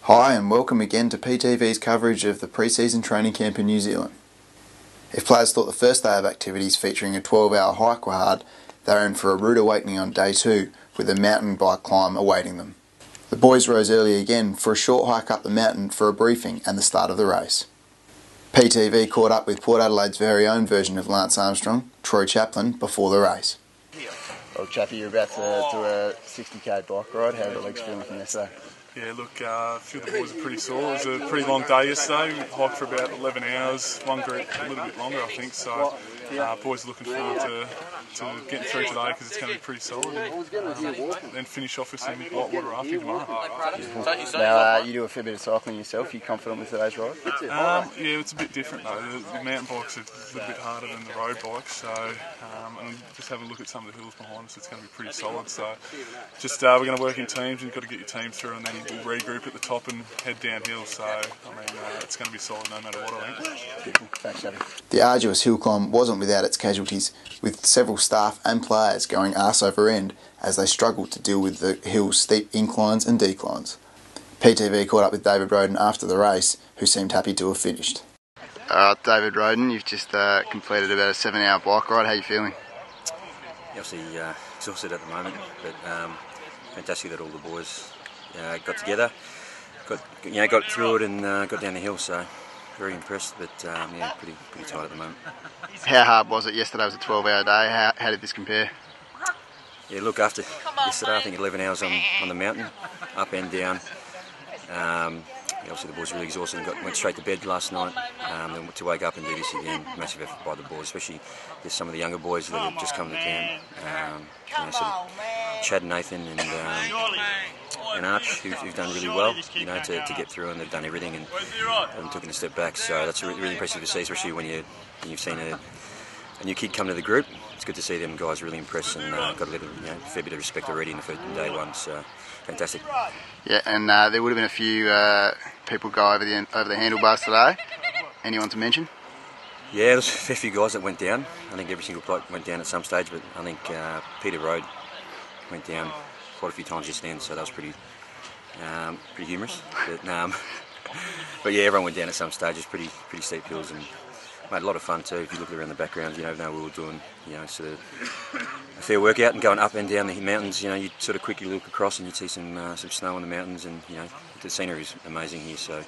Hi and welcome again to PTV's coverage of the pre-season training camp in New Zealand. If players thought the first day of activities featuring a 12-hour hike were hard, they were in for a rude awakening on day 2 with a mountain bike climb awaiting them. The boys rose early again for a short hike up the mountain for a briefing and the start of the race. PTV caught up with Port Adelaide's very own version of Lance Armstrong, Troy Chaplin, before the race. Well, Chappie, you're about to do a 60k bike ride. How are the legs feeling from yesterday? Yeah, look, a few of the boys are pretty sore. It was a pretty long day yesterday. We hiked for about 11 hours, one group a little bit longer, I think. So, boys are looking forward to getting through today because it's going to be pretty solid. And then finish off with some whitewater rafting tomorrow. Now, you do a fair bit of cycling yourself. Are you confident with today's ride? Yeah, it's a bit different though. The mountain bikes are a little bit harder than the road bikes. So, and just have a look at some of the hills behind us. It's going to be pretty solid. So, just we're going to work in teams. You've got to get your team through, and then we'll regroup at the top and head downhill. So, I mean, it's going to be solid no matter what, I think. Thanks, Abby. The arduous hill climb wasn't without its casualties, with several staff and players going arse over end as they struggled to deal with the hill's steep inclines and declines. PTV caught up with David Roden after the race, who seemed happy to have finished. David Roden, you've just completed about a 7-hour bike ride. How are you feeling? Obviously exhausted at the moment, but fantastic that all the boys got together, got through it and got down the hill. So very impressed, but pretty tired at the moment. How hard was it yesterday? It was a 12-hour day. How did this compare? Yeah, look, after yesterday, I think 11 hours on the mountain, up and down. Obviously the boys were really exhausted and went straight to bed last night. Then to wake up and do this again, massive effort by the boys, especially there's some of the younger boys that have just come to camp. Chad, Nathan and Arch, who've done really well, to get through, and they've done everything and haven't taken a step back. So that's really impressive to see, especially when you've seen a new kid come to the group. It's good to see them guys really impressed and got a fair bit of respect already in the first day one. So fantastic. Yeah, and there would have been a few people go over the handlebars today. Anyone to mention? Yeah, there was a fair few guys that went down. I think every single bloke went down at some stage, but I think Peter Road went down quite a few times just then, so that was pretty humorous. But yeah, everyone went down at some stage. It's pretty steep hills and made a lot of fun too. If you look around the background, we were doing sort of a fair workout and going up and down the mountains. You sort of quickly look across and you'd see some snow on the mountains, and the scenery is amazing here. So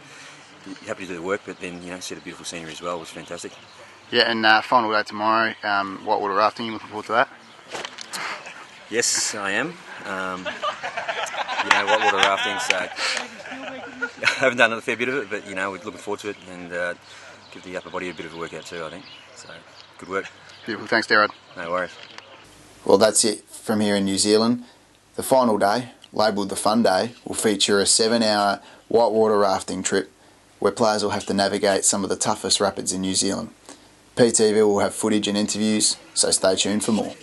you're happy to do the work, but then see the beautiful scenery as well. It was fantastic. Yeah, and final day tomorrow. Whitewater rafting. You looking forward to that? Yes, I am. Whitewater rafting. So I haven't done a fair bit of it, but we're looking forward to it and give the upper body a bit of a workout too, I think. So good work. Beautiful. Thanks, Darrod. No worries. Well, that's it from here in New Zealand. The final day, labelled the Fun Day, will feature a 7-hour whitewater rafting trip where players will have to navigate some of the toughest rapids in New Zealand. PTV will have footage and interviews, so stay tuned for more.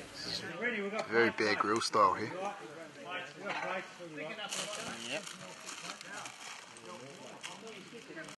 Very Bear Grylls style here.